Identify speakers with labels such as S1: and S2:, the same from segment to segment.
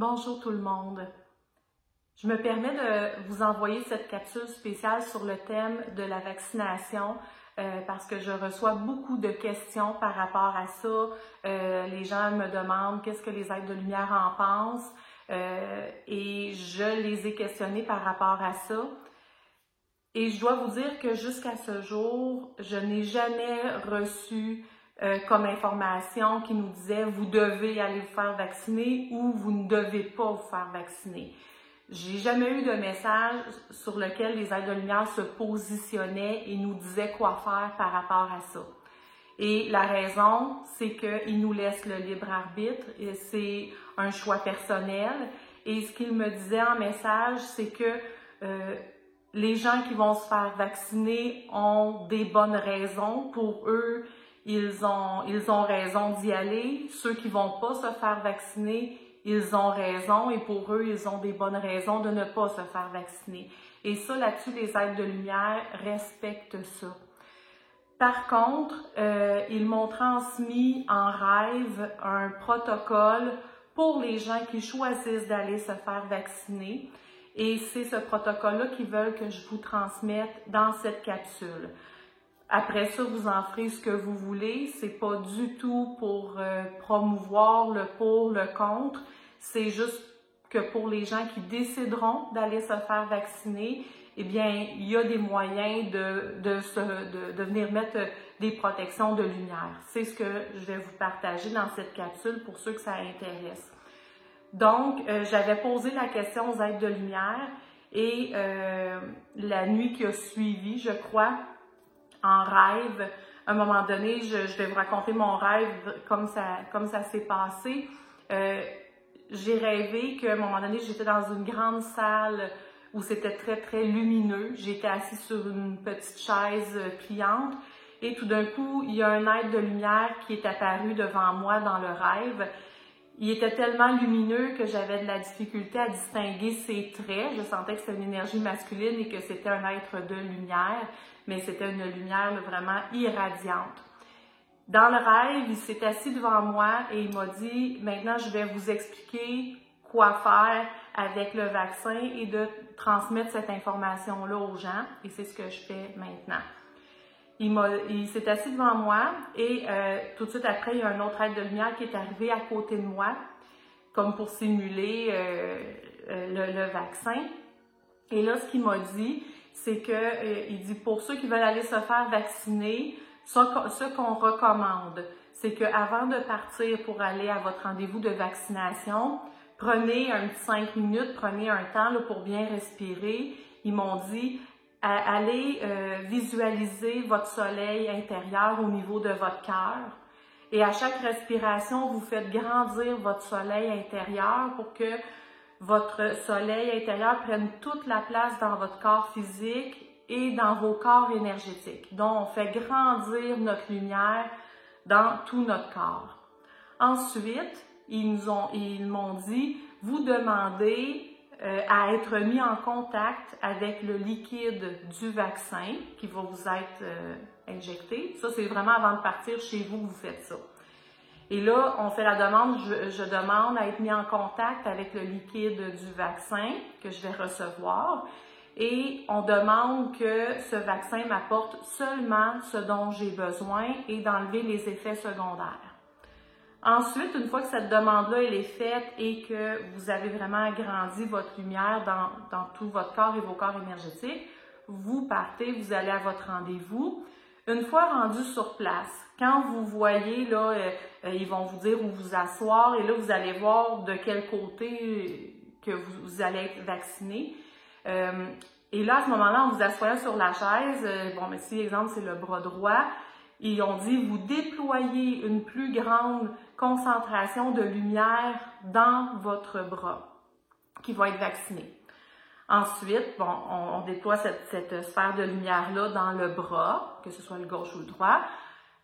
S1: Bonjour tout le monde. Je me permets de vous envoyer cette capsule spéciale sur le thème de la vaccination parce que je reçois beaucoup de questions par rapport à ça. Les gens me demandent qu'est-ce que les êtres de lumière en pensent et je les ai questionnés par rapport à ça. Et je dois vous dire que jusqu'à ce jour, je n'ai jamais reçu comme information qui nous disait « vous devez aller vous faire vacciner » ou « vous ne devez pas vous faire vacciner ». J'ai jamais eu de message sur lequel les êtres de lumière se positionnaient et nous disaient quoi faire par rapport à ça. Et la raison, c'est qu'ils nous laissent le libre arbitre, et c'est un choix personnel. Et ce qu'ils me disaient en message, c'est que les gens qui vont se faire vacciner ont des bonnes raisons. Pour eux, ils ont raison d'y aller. Ceux qui vont pas se faire vacciner, ils ont raison et pour eux, ils ont des bonnes raisons de ne pas se faire vacciner. Et ça, là-dessus, les êtres de lumière respectent ça. Par contre, ils m'ont transmis en rêve un protocole pour les gens qui choisissent d'aller se faire vacciner. Et c'est ce protocole-là qu'ils veulent que je vous transmette dans cette capsule. Après ça, vous en ferez ce que vous voulez. C'est pas du tout pour promouvoir le pour, le contre. C'est juste que pour les gens qui décideront d'aller se faire vacciner, eh bien, il y a des moyens de venir mettre des protections de lumière. C'est ce que je vais vous partager dans cette capsule pour ceux que ça intéresse. Donc, j'avais posé la question aux êtres de lumière et la nuit qui a suivi, je crois, en rêve, à un moment donné, je vais vous raconter mon rêve comme ça s'est passé. J'ai rêvé qu'à un moment donné, j'étais dans une grande salle où c'était très, très lumineux. J'étais assise sur une petite chaise pliante et tout d'un coup, il y a un être de lumière qui est apparu devant moi dans le rêve. Il était tellement lumineux que j'avais de la difficulté à distinguer ses traits. Je sentais que c'était une énergie masculine et que c'était un être de lumière, mais c'était une lumière vraiment irradiante. Dans le rêve, il s'est assis devant moi et il m'a dit « Maintenant, je vais vous expliquer quoi faire avec le vaccin et de transmettre cette information-là aux gens. » Et c'est ce que je fais maintenant. Il s'est assis devant moi et tout de suite après, il y a un autre être de lumière qui est arrivé à côté de moi, comme pour simuler le vaccin. Et là, ce qu'il m'a dit, c'est que il dit pour ceux qui veulent aller se faire vacciner, ce qu'on recommande, c'est qu'avant de partir pour aller à votre rendez-vous de vaccination, prenez un petit 5 minutes, prenez un temps là, pour bien respirer. Ils m'ont dit allez visualiser votre soleil intérieur au niveau de votre cœur. Et à chaque respiration, vous faites grandir votre soleil intérieur pour que votre soleil intérieur prenne toute la place dans votre corps physique et dans vos corps énergétiques. Donc, on fait grandir notre lumière dans tout notre corps. Ensuite, ils m'ont dit, vous demandez à être mis en contact avec le liquide du vaccin qui va vous être injecté. Ça, c'est vraiment avant de partir chez vous que vous faites ça. Et là, on fait la demande, je demande à être mis en contact avec le liquide du vaccin que je vais recevoir et on demande que ce vaccin m'apporte seulement ce dont j'ai besoin et d'enlever les effets secondaires. Ensuite, une fois que cette demande-là elle est faite et que vous avez vraiment agrandi votre lumière dans tout votre corps et vos corps énergétiques, vous partez, vous allez à votre rendez-vous. Une fois rendu sur place, quand vous voyez, là, ils vont vous dire où vous asseoir et là, vous allez voir de quel côté que vous allez être vacciné. Et là, à ce moment-là, en vous assoyant sur la chaise, bon, mais si, exemple, c'est le bras droit, ils ont dit, vous déployez une plus grande concentration de lumière dans votre bras qui va être vacciné. Ensuite, bon, on déploie cette sphère de lumière-là dans le bras, que ce soit le gauche ou le droit.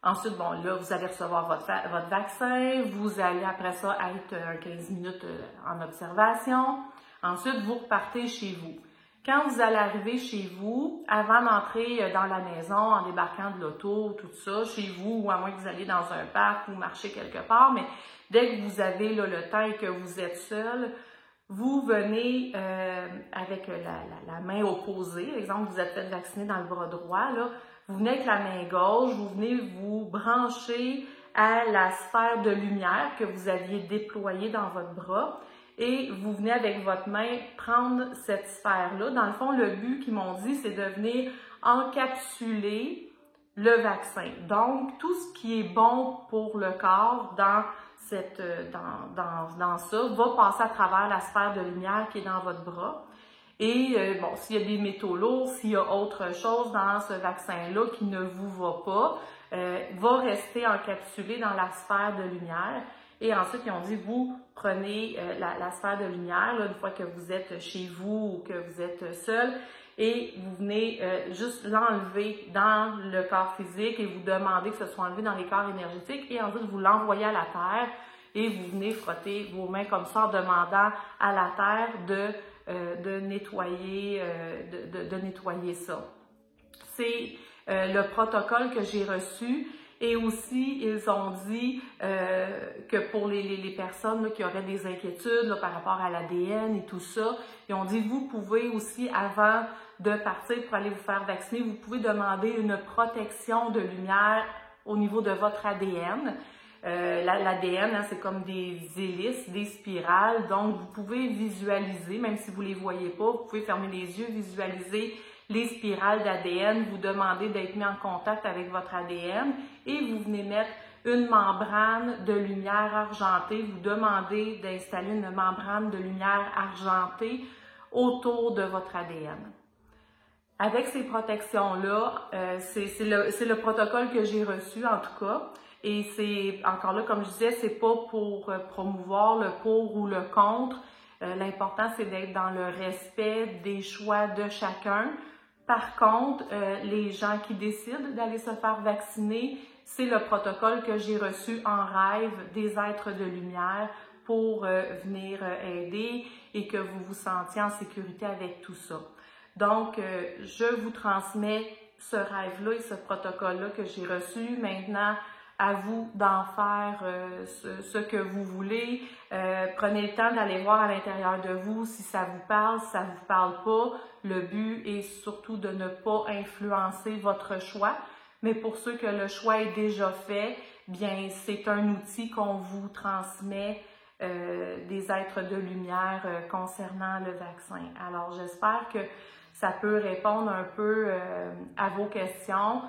S1: Ensuite, bon, là, vous allez recevoir votre vaccin. Vous allez, après ça, être 15 minutes en observation. Ensuite, vous repartez chez vous. Quand vous allez arriver chez vous, avant d'entrer dans la maison, en débarquant de l'auto, tout ça, chez vous, ou à moins que vous alliez dans un parc ou marcher quelque part, mais dès que vous avez là, le temps et que vous êtes seul, vous venez avec la main opposée. Par exemple, vous êtes fait vacciner dans le bras droit, là, vous venez avec la main gauche, vous venez vous brancher à la sphère de lumière que vous aviez déployée dans votre bras. Et vous venez avec votre main prendre cette sphère-là. Dans le fond, le but qu'ils m'ont dit, c'est de venir encapsuler le vaccin. Donc, tout ce qui est bon pour le corps dans ça va passer à travers la sphère de lumière qui est dans votre bras. Et bon, s'il y a des métaux lourds, s'il y a autre chose dans ce vaccin-là qui ne vous va pas, va rester encapsulé dans la sphère de lumière. Et ensuite, ils ont dit, vous prenez la sphère de lumière, là, une fois que vous êtes chez vous ou que vous êtes seul, et vous venez juste l'enlever dans le corps physique et vous demandez que ce soit enlevé dans les corps énergétiques. Et ensuite, vous l'envoyez à la Terre et vous venez frotter vos mains comme ça en demandant à la Terre de nettoyer ça. C'est le protocole que j'ai reçu. Et aussi, ils ont dit que pour les personnes là, qui auraient des inquiétudes là, par rapport à l'ADN et tout ça, ils ont dit, vous pouvez aussi, avant de partir pour aller vous faire vacciner, vous pouvez demander une protection de lumière au niveau de votre ADN. L'ADN, hein, c'est comme des hélices, des spirales, donc vous pouvez visualiser, même si vous ne les voyez pas, vous pouvez fermer les yeux, visualiser les spirales d'ADN, vous demandez d'être mis en contact avec votre ADN et vous venez mettre une membrane de lumière argentée, vous demandez d'installer une membrane de lumière argentée autour de votre ADN. Avec ces protections-là, c'est le protocole que j'ai reçu en tout cas. Et c'est, encore là, comme je disais, c'est pas pour promouvoir le pour ou le contre. L'important, c'est d'être dans le respect des choix de chacun. Par contre, les gens qui décident d'aller se faire vacciner, c'est le protocole que j'ai reçu en rêve des êtres de lumière pour venir aider et que vous vous sentiez en sécurité avec tout ça. Donc, je vous transmets ce rêve-là et ce protocole-là que j'ai reçu. Maintenant, à vous d'en faire ce que vous voulez. Prenez le temps d'aller voir à l'intérieur de vous si ça vous parle, si ça vous parle pas. Le but est surtout de ne pas influencer votre choix. Mais pour ceux que le choix est déjà fait, bien c'est un outil qu'on vous transmet des êtres de lumière concernant le vaccin. Alors j'espère que ça peut répondre un peu à vos questions.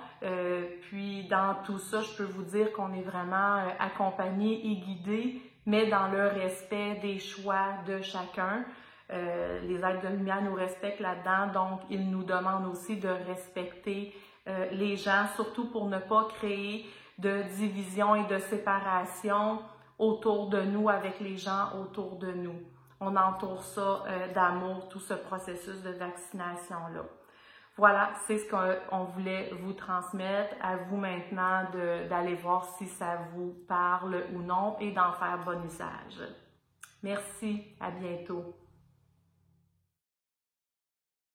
S1: Puis dans tout ça, je peux vous dire qu'on est vraiment accompagné et guidé, mais dans le respect des choix de chacun. Les êtres de lumière nous respectent là-dedans, donc ils nous demandent aussi de respecter les gens, surtout pour ne pas créer de division et de séparation autour de nous, avec les gens autour de nous. On entoure ça d'amour, tout ce processus de vaccination-là. Voilà, c'est ce qu'on voulait vous transmettre. À vous maintenant d'aller voir si ça vous parle ou non et d'en faire bon usage. Merci, à bientôt.